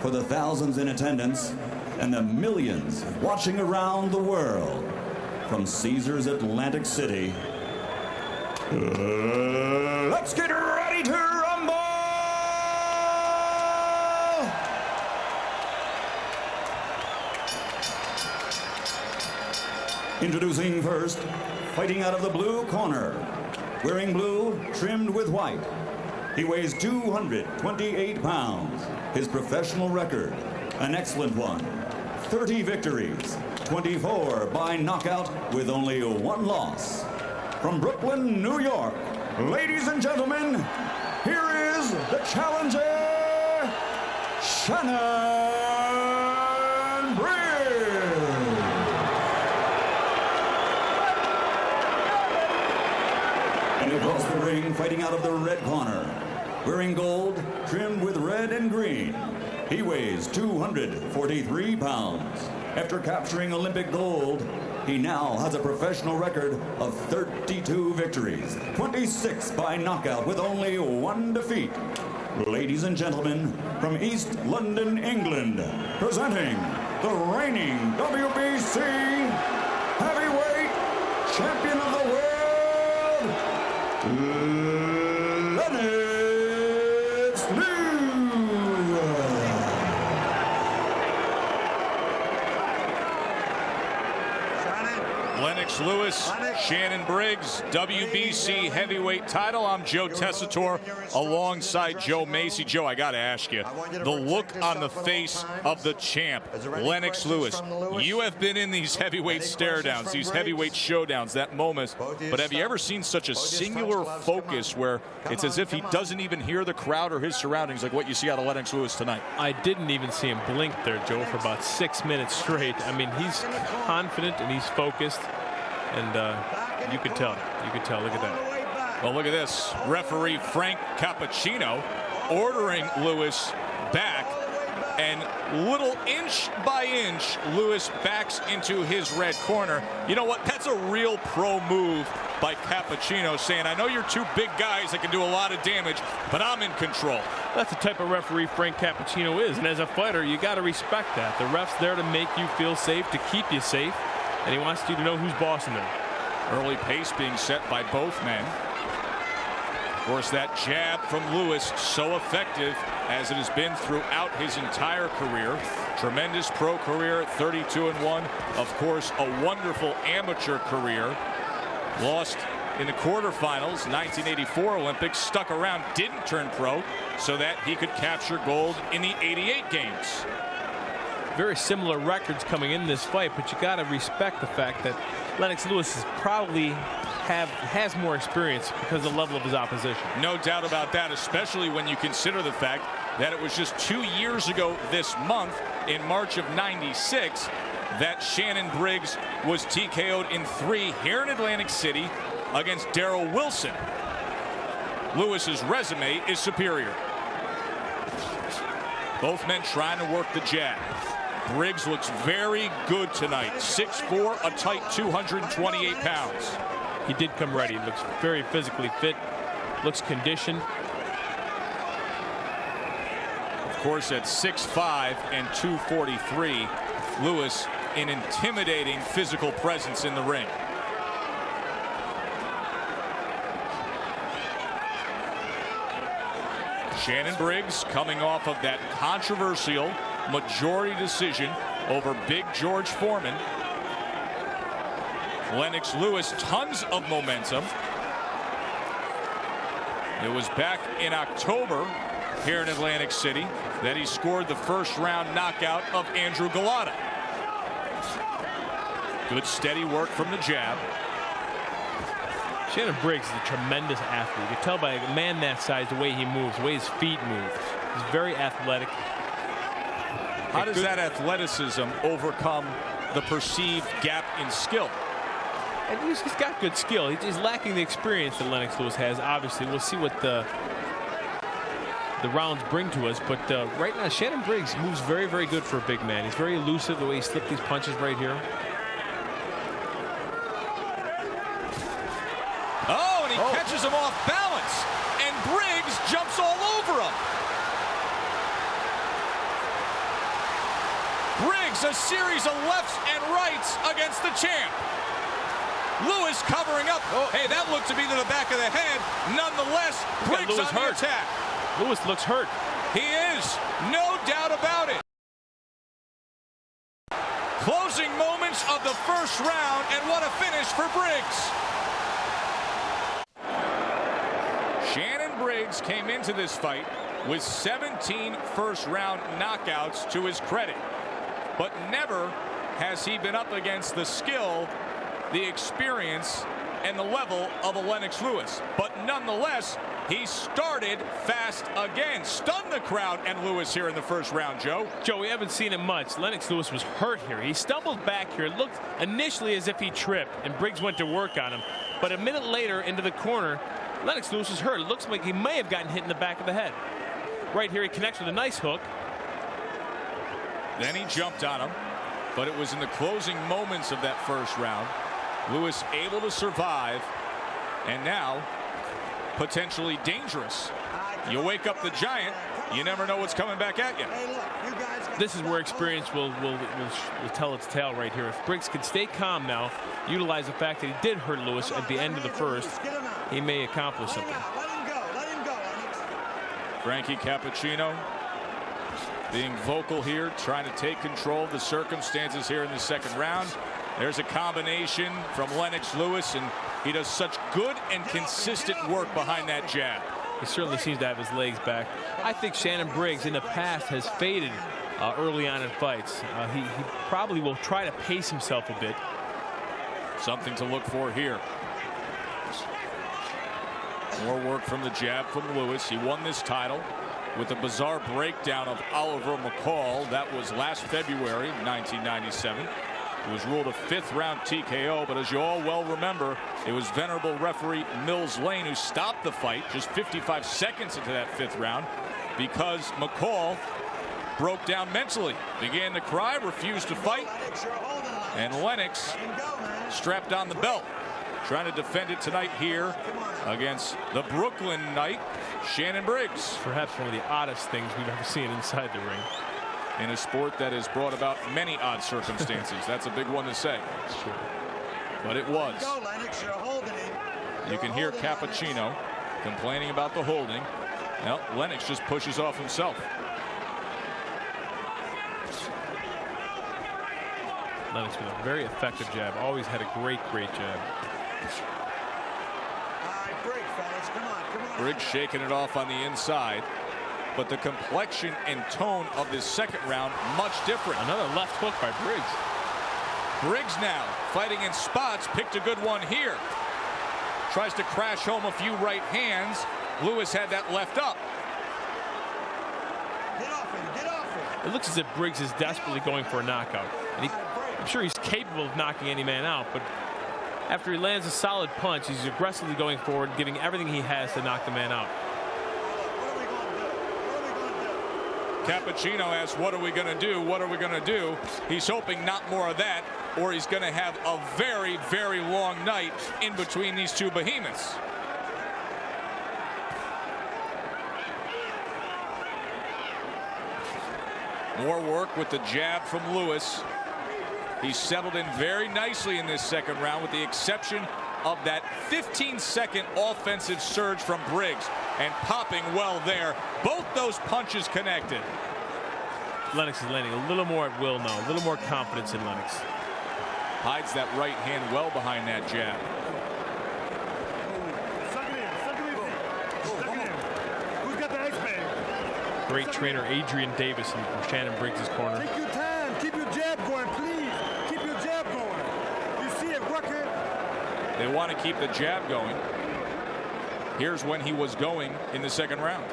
for the thousands in attendance and the millions watching around the world from Caesars Atlantic City. Let's get ready to rumble! Introducing first, fighting out of the blue corner, wearing blue trimmed with white. He weighs 228 pounds. His professional record, an excellent one. 30 victories, 24 by knockout with only one loss. From Brooklyn, New York, ladies and gentlemen, here is the challenger, Shannon Briggs. And across the ring, fighting out of the red corner, wearing gold, trimmed with red and green. He weighs 243 pounds. After capturing Olympic gold, he now has a professional record of 32 victories, 26 by knockout with only one defeat. Ladies and gentlemen, from East London, England, presenting the reigning WBC heavyweight champion of the world, Lennox. Lennox Lewis, Shannon Briggs, WBC heavyweight title. I'm Joe Tessitore alongside Joe Macy. Joe, I got to ask you, the look on the face of the champ, Lennox Lewis. You have been in these heavyweight stare downs, these heavyweight showdowns, that moment, but have you ever seen such a singular focus where it's as if he doesn't even hear the crowd or his surroundings like what you see out of Lennox Lewis tonight? I didn't even see him blink there, Joe, for about 6 minutes straight. I mean, he's confident and he's focused. And you could tell. You could tell. Look at that. Well, look at this. Referee Frank Cappuccino ordering Lewis back. And little inch by inch, Lewis backs into his red corner. You know what? That's a real pro move by Cappuccino, saying, I know you're two big guys that can do a lot of damage, but I'm in control. That's the type of referee Frank Cappuccino is. And as a fighter, you got to respect that. The ref's there to make you feel safe, to keep you safe. And he wants you to know who's bossing them. Early pace being set by both men. Of course, that jab from Lewis, so effective as it has been throughout his entire career. Tremendous pro career, 32-1. Of course, a wonderful amateur career. Lost in the quarterfinals, 1984 Olympics, stuck around, didn't turn pro, so that he could capture gold in the 88 games. Very similar records coming in this fight, but you got to respect the fact that Lennox Lewis is probably has more experience because of the level of his opposition. No doubt about that, especially when you consider the fact that it was just 2 years ago this month, in March of '96, that Shannon Briggs was TKO'd in 3 here in Atlantic City against Darrell Wilson. Lewis's resume is superior. Both men trying to work the jab. Briggs looks very good tonight. 6'4", a tight 228 pounds. He did come ready. Looks very physically fit. Looks conditioned. Of course, at 6'5" and 243, Lewis an intimidating physical presence in the ring. Shannon Briggs coming off of that controversial majority decision over Big George Foreman. Lennox Lewis, tons of momentum. It was back in October here in Atlantic City that he scored the first round knockout of Andrew Galata. Good steady work from the jab. Shannon Briggs is a tremendous athlete. You can tell by a man that size, the way he moves, the way his feet move. He's very athletic. How does that athleticism overcome the perceived gap in skill? And he's got good skill. He's lacking the experience that Lennox Lewis has. Obviously, we'll see what the rounds bring to us. But right now, Shannon Briggs moves very, very good for a big man. He's very elusive the way he slipped these punches right here. Oh, and he catches him off balance. And Briggs jumps all over him. Briggs, a series of lefts and rights against the champ. Lewis covering up. Oh. Hey, that looked to be to the back of the head. Nonetheless, Briggs on the attack. Lewis looks hurt. He is, no doubt about it. Closing moments of the first round, and what a finish for Briggs. Shannon Briggs came into this fight with 17 first-round knockouts to his credit. But never has he been up against the skill, the experience, and the level of a Lennox Lewis. But nonetheless, he started fast again. Stunned the crowd and Lewis here in the first round, Joe. Joe, we haven't seen him much. Lennox Lewis was hurt here. He stumbled back here. It looked initially as if he tripped, and Briggs went to work on him. But a minute later into the corner, Lennox Lewis was hurt. It looks like he may have gotten hit in the back of the head. Right here, he connects with a nice hook. Then he jumped on him, but it was in the closing moments of that first round. Lewis able to survive, and now potentially dangerous. You wake up the giant, you never know what's coming back at you. This is where experience will tell its tale right here. If Briggs can stay calm now, utilize the fact that he did hurt Lewis at the end of the first, he may accomplish something. Frankie Cappuccino being vocal here, trying to take control of the circumstances here in the second round. There's a combination from Lennox Lewis, and he does such good and consistent work behind that jab. He certainly seems to have his legs back. I think Shannon Briggs in the past has faded early on in fights. He probably will try to pace himself a bit. Something to look for here. More work from the jab from Lewis. He won this title with a bizarre breakdown of Oliver McCall. That was last February, 1997. It was ruled a fifth-round TKO, but as you all well remember, it was venerable referee Mills Lane who stopped the fight just 55 seconds into that fifth round because McCall broke down mentally, began to cry, refused to fight, and Lennox strapped on the belt, trying to defend it tonight here against the Brooklyn Knight, Shannon Briggs. Perhaps one of the oddest things we've ever seen inside the ring. In a sport that has brought about many odd circumstances. That's a big one to say. Sure. But it was. You can hear Cappuccino complaining about the holding. Now, Lennox just pushes off himself. Lennox with a very effective jab. Always had a great jab. Briggs shaking it off on the inside. But the complexion and tone of this second round much different. Another left hook by Briggs. Briggs now fighting in spots, picked a good one here. Tries to crash home a few right hands. Lewis had that left up. Get off him, get off him. It looks as if Briggs is desperately going for a knockout. And I'm sure he's capable of knocking any man out, but after he lands a solid punch, he's aggressively going forward, giving everything he has to knock the man out. Cappuccino asks, what are we going to do? What are we going to do? He's hoping not more of that, or he's going to have a very, very long night in between these two behemoths. More work with the jab from Lewis. He's settled in very nicely in this second round, with the exception of that 15-second offensive surge from Briggs, and popping well there. Both those punches connected. Lennox is landing a little more at will now, a little more confidence in Lennox. Hides that right hand well behind that jab. Who's got the X-Man? Great trainer Adrian Davis in Shannon Briggs' corner. Take your time. Keep your jab going, please. Keep your jab going. You see it working? They want to keep the jab going. Here's when he was going in the second round.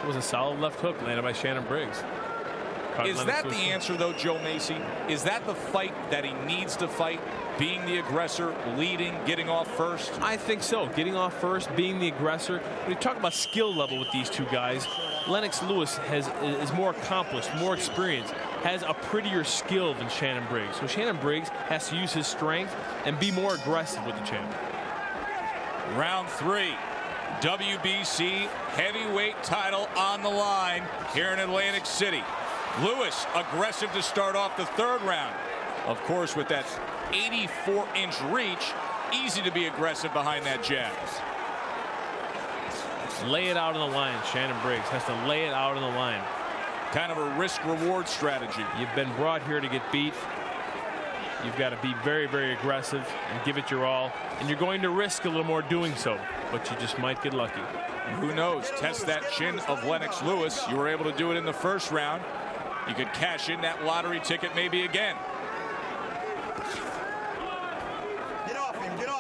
It was a solid left hook landed by Shannon Briggs. Is that the answer, though, Joe Macy? Is that the fight that he needs to fight? Being the aggressor, leading, getting off first? I think so. Getting off first, being the aggressor. When you talk about skill level with these two guys, Lennox Lewis is more accomplished, more experienced, has a prettier skill than Shannon Briggs. So Shannon Briggs has to use his strength and be more aggressive with the champ. Round 3. WBC heavyweight title on the line here in Atlantic City. Lewis aggressive to start off the third round. Of course, with that 84-inch reach, easy to be aggressive behind that jab. Lay it out on the line. Shannon Briggs has to lay it out on the line. Kind of a risk-reward strategy. You've been brought here to get beat. You've got to be very, very aggressive and give it your all. And you're going to risk a little more doing so, but you just might get lucky. Who knows? Test that chin of Lennox Lewis. You were able to do it in the first round. You could cash in that lottery ticket maybe again.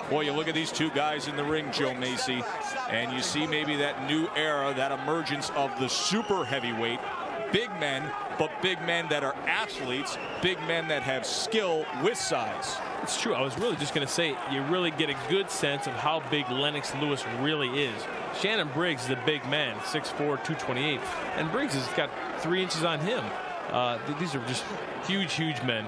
Boy, you look at these two guys in the ring, Joe Macy, and you see maybe that new era, that emergence of the super heavyweight. Big men, but big men that are athletes, big men that have skill with size. It's true. I was really just going to say, you really get a good sense of how big Lennox Lewis really is. Shannon Briggs is a big man, 6'4", 228, and Briggs has got 3 inches on him. These are just huge, huge men,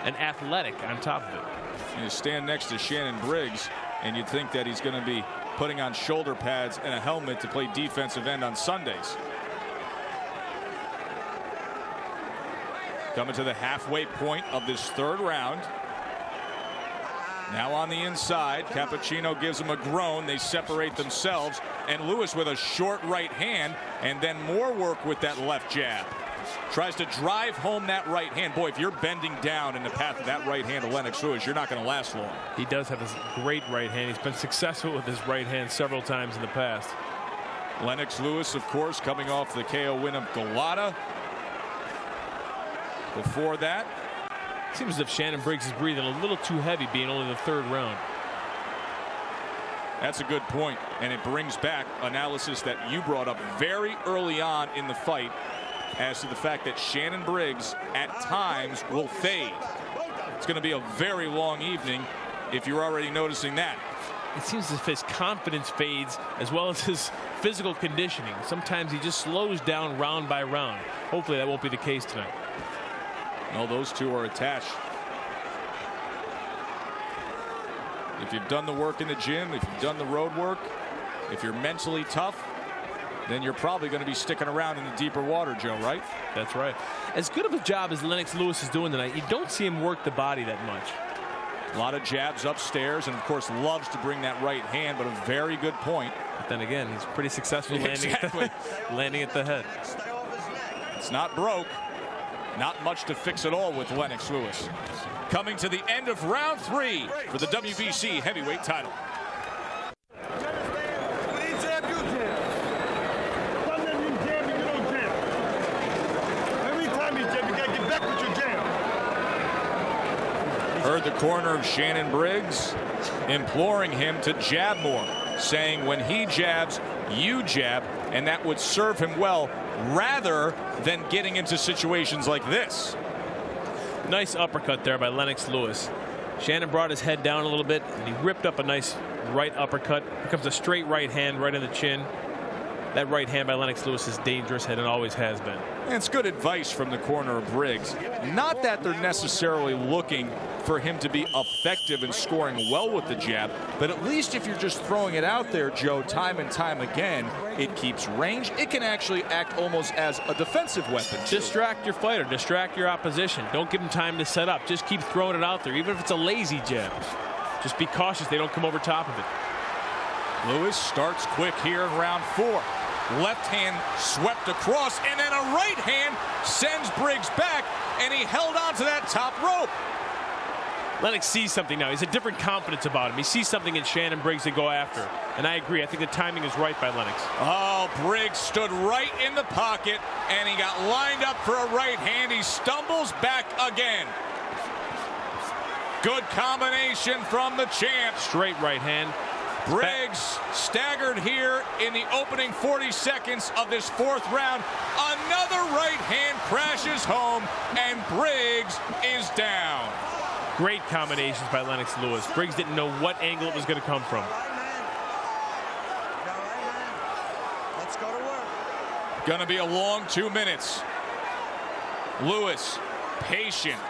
and athletic on top of it. You stand next to Shannon Briggs, and you'd think that he's going to be putting on shoulder pads and a helmet to play defensive end on Sundays. Coming to the halfway point of this third round. Now on the inside, Cappuccino gives him a groan. They separate themselves, and Lewis with a short right hand, and then more work with that left jab. Tries to drive home that right hand. Boy, if you're bending down in the path of that right hand of Lennox Lewis, you're not going to last long. He does have a great right hand. He's been successful with his right hand several times in the past. Lennox Lewis, of course, coming off the KO win of Galata. Before that, seems as if Shannon Briggs is breathing a little too heavy, being only the third round. That's a good point, and it brings back analysis that you brought up very early on in the fight as to the fact that Shannon Briggs at times will fade. It's going to be a very long evening if you're already noticing that. It seems as if his confidence fades as well as his physical conditioning. Sometimes he just slows down round by round. Hopefully that won't be the case tonight. No, those two are attached. If you've done the work in the gym, if you've done the road work, if you're mentally tough, then you're probably going to be sticking around in the deeper water, Joe, right? That's right. As good of a job as Lennox Lewis is doing tonight, you don't see him work the body that much. A lot of jabs upstairs, and of course loves to bring that right hand, but a very good point. But then again, he's pretty successful landing at the head. It's not broke. Not much to fix at all with Lennox Lewis. Coming to the end of round 3 for the WBC heavyweight title. Heard the corner of Shannon Briggs imploring him to jab more, saying when he jabs, you jab, and that would serve him well rather than getting into situations like this. Nice uppercut there by Lennox Lewis. Shannon brought his head down a little bit, and he ripped up a nice right uppercut. Becomes a straight right hand right in the chin. That right hand by Lennox Lewis is dangerous, and it always has been. And it's good advice from the corner of Briggs. Not that they're necessarily looking for him to be effective in scoring well with the jab, but at least if you're just throwing it out there, Joe, time and time again, it keeps range. It can actually act almost as a defensive weapon. Distract your fighter, distract your opposition. Don't give him time to set up. Just keep throwing it out there, even if it's a lazy jab. Just be cautious they don't come over top of it. Lewis starts quick here in round 4. Left hand swept across, and then a right hand sends Briggs back, and he held on to that top rope. Lennox sees something now. He's a different confidence about him. He sees something in Shannon Briggs to go after. And I agree. I think the timing is right by Lennox. Oh, Briggs stood right in the pocket, and he got lined up for a right hand. He stumbles back again. Good combination from the champ. Straight right hand. Briggs staggered here in the opening 40 seconds of this 4th round. Another right hand crashes home, and Briggs is down. Great combinations by Lennox Lewis. Briggs didn't know what angle it was going to come from. Let's go to work. Gonna be a long 2 minutes. Lewis, patient,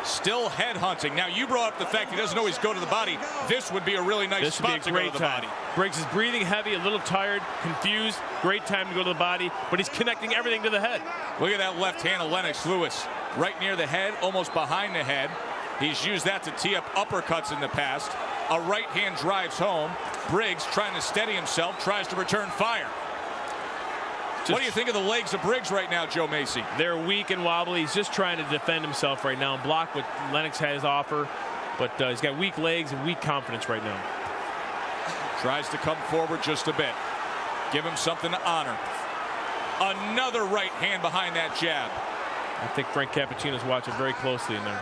Still head hunting. Now, you brought up the fact he doesn't always go to the body. This would be a really nice spot to go to the body. Briggs is breathing heavy, a little tired, confused. Great time to go to the body, but he's connecting everything to the head. Look at that left hand of Lennox Lewis. Right near the head, almost behind the head. He's used that to tee up uppercuts in the past. A right hand drives home. Briggs, trying to steady himself, tries to return fire. What do you think of the legs of Briggs right now, Joe Macy? They're weak and wobbly. He's just trying to defend himself right now and block what Lennox has to offer. But he's got weak legs and weak confidence right now. Tries to come forward just a bit. Give him something to honor. Another right hand behind that jab. I think Frank Cappuccino's watching very closely in there.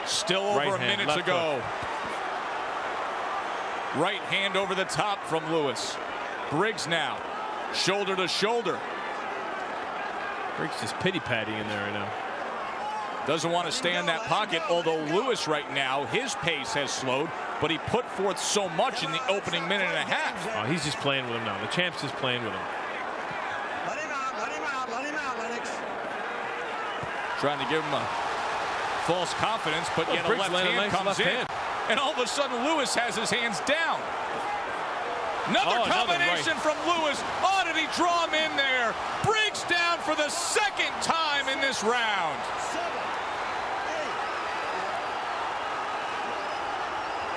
Still over a minute to go. Right hand over the top from Lewis. Briggs now, shoulder to shoulder. Briggs just pity-patting in there right now. Doesn't want to stay in that pocket, although Lewis right now, his pace has slowed, but he put forth so much in the opening minute and a half. Oh, he's just playing with him now. The champ's just playing with him. Let him out, Lennox. Trying to give him a false confidence, but yet a Briggs left hand comes in. And all of a sudden, Lewis has his hands down. Another combination from Lewis. Oh, did he draw him in there? Briggs down for the second time in this round.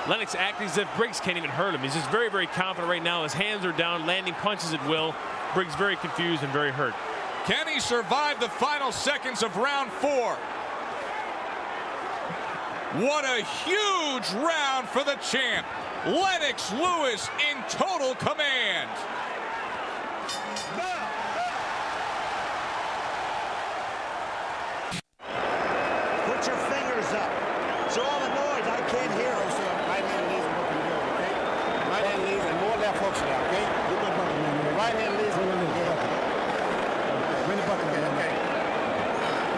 Lennox acting as if Briggs can't even hurt him. He's just very, very confident right now. His hands are down, landing punches at will. Briggs very confused and very hurt. Can he survive the final seconds of round 4? What a huge round for the champ. Lennox Lewis in total command. Put your fingers up. It's all the noise. I can't hear it. Right hand leads and looking good, okay? Right hand leads and more left hooks now, okay? Get that bucket, man. Right hand leads and looking good. Bring the bucket, okay?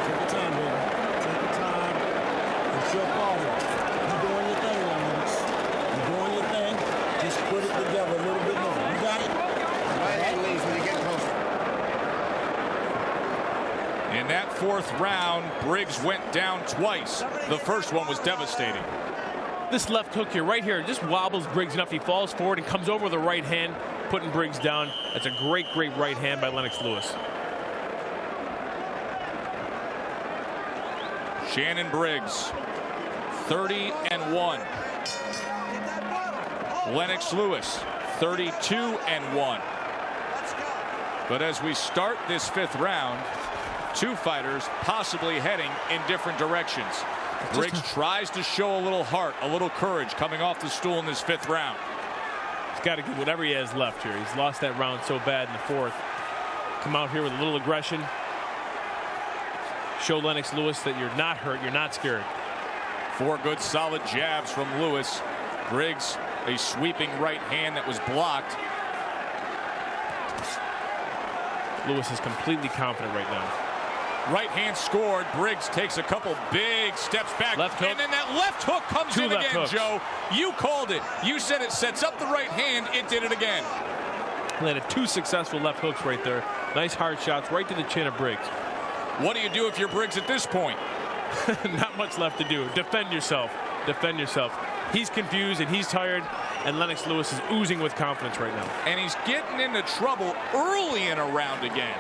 Take your time, baby. Take your time. It's your fault. You're doing your thing now, Lennox. You're doing your thing. Just put it together a little bit more. You got it? Right hand leads when you get closer. In that 4th round, Briggs went down twice. The first one was devastating. This left hook here, right here, just wobbles Briggs enough. He falls forward and comes over with the right hand, putting Briggs down. That's a great, great right hand by Lennox Lewis. Shannon Briggs, 30-1. Lennox Lewis, 32-1. But as we start this 5th round, 2 fighters possibly heading in different directions. Briggs tries to show a little heart, a little courage coming off the stool in this 5th round. He's got to give whatever he has left here. He's lost that round so bad in the 4th. Come out here with a little aggression. Show Lennox Lewis that you're not hurt, you're not scared. 4 good solid jabs from Lewis. Briggs, a sweeping right hand that was blocked. Lewis is completely confident right now. Right hand scored. Briggs takes a couple big steps back. Left hook. And then that left hook comes in again, hooks. Joe. You called it. You said it sets up the right hand. It did it again. Landed 2 successful left hooks right there. Nice hard shots right to the chin of Briggs. What do you do if you're Briggs at this point? Not much left to do. Defend yourself. Defend yourself. He's confused and he's tired, and Lennox Lewis is oozing with confidence right now. And he's getting into trouble early in a round again.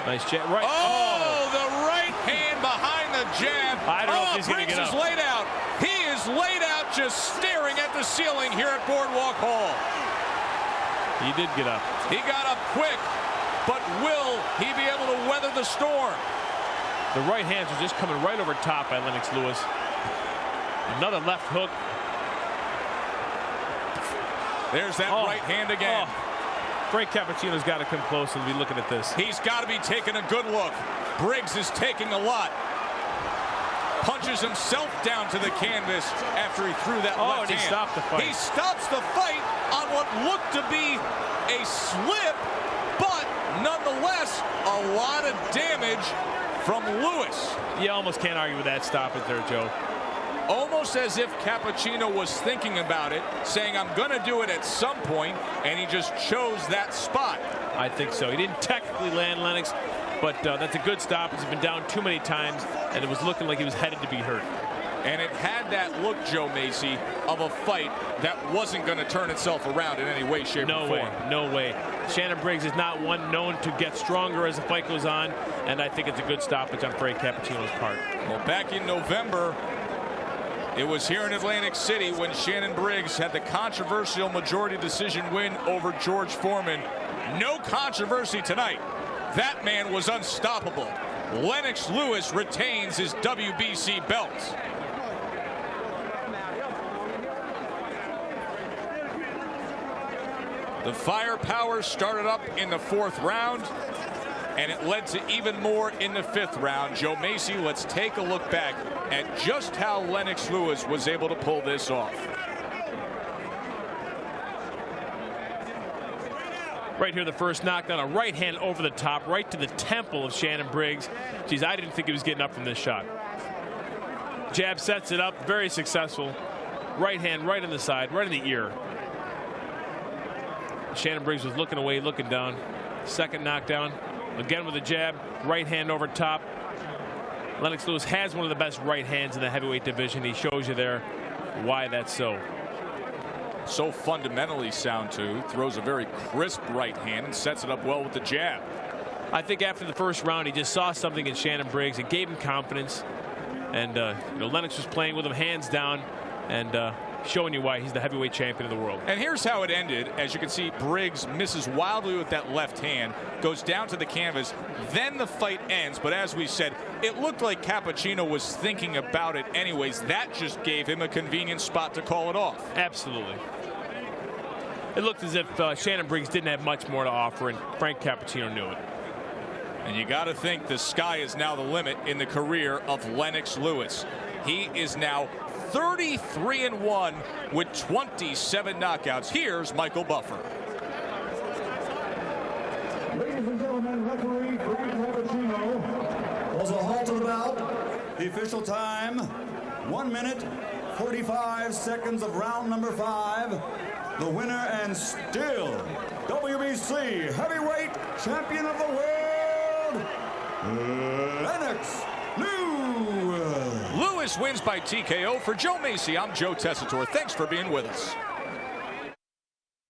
Nice jab. Right. Oh, the right hand behind the jab. I don't know if he's going to Briggs get up. is laid out. He is laid out just staring at the ceiling here at Boardwalk Hall. He did get up. He got up quick, but will he be able to weather the storm? The right hands are just coming right over top by Lennox Lewis. Another left hook. There's that right hand again. Frank Cappuccino's got to come close and be looking at this. He's got to be taking a good look. Briggs is taking a lot. Punches himself down to the canvas after he threw that left hand. He stopped the fight. He stops the fight on what looked to be a slip, but nonetheless, a lot of damage from Lewis. You almost can't argue with that stoppage there, Joe. Almost as if Cappuccino was thinking about it, saying, I'm going to do it at some point, and he just chose that spot. I think so. He didn't technically land Lennox, but that's a good stop. He's been down too many times, and it was looking like he was headed to be hurt. And it had that look, Joe Macy, of a fight that wasn't going to turn itself around in any way, shape, or form. No way. Shannon Briggs is not one known to get stronger as the fight goes on, and I think it's a good stoppage on Frank Cappuccino's part. Well, back in November, it was here in Atlantic City when Shannon Briggs had the controversial majority decision win over George Foreman. No controversy tonight. That man was unstoppable. Lennox Lewis retains his WBC belt. The firepower started up in the 4th round, and it led to even more in the 5th round. Joe Macy, let's take a look back at just how Lennox Lewis was able to pull this off. Right here, the first knockdown, a right hand over the top, right to the temple of Shannon Briggs. Geez, I didn't think he was getting up from this shot. Jab sets it up, very successful. Right hand right in the side, right in the ear. Shannon Briggs was looking away, looking down. Second knockdown, again with a jab, right hand over top. Lennox Lewis has one of the best right hands in the heavyweight division. He shows you there why that's so. So fundamentally sound, too. Throws a very crisp right hand and sets it up well with the jab. I think after the first round, he just saw something in Shannon Briggs. It gave him confidence. And Lennox was playing with him hands down and showing you why he's the heavyweight champion of the world. And here's how it ended. As you can see, Briggs misses wildly with that left hand, goes down to the canvas, then the fight ends. But as we said, it looked like Cappuccino was thinking about it anyways. That just gave him a convenient spot to call it off. Absolutely. It looked as if Shannon Briggs didn't have much more to offer, and Frank Cappuccino knew it. And you got to think the sky is now the limit in the career of Lennox Lewis. He is now 33-1 with 27 knockouts. Here's Michael Buffer. Ladies and gentlemen, referee Frank Cappuccino was a halt to the bout. The official time, 1 minute, 45 seconds of round number 5. The winner and still WBC heavyweight champion of the world, Lennox Lewis. Lewis wins by TKO. For Joe Macy, I'm Joe Tessitore. Thanks for being with us.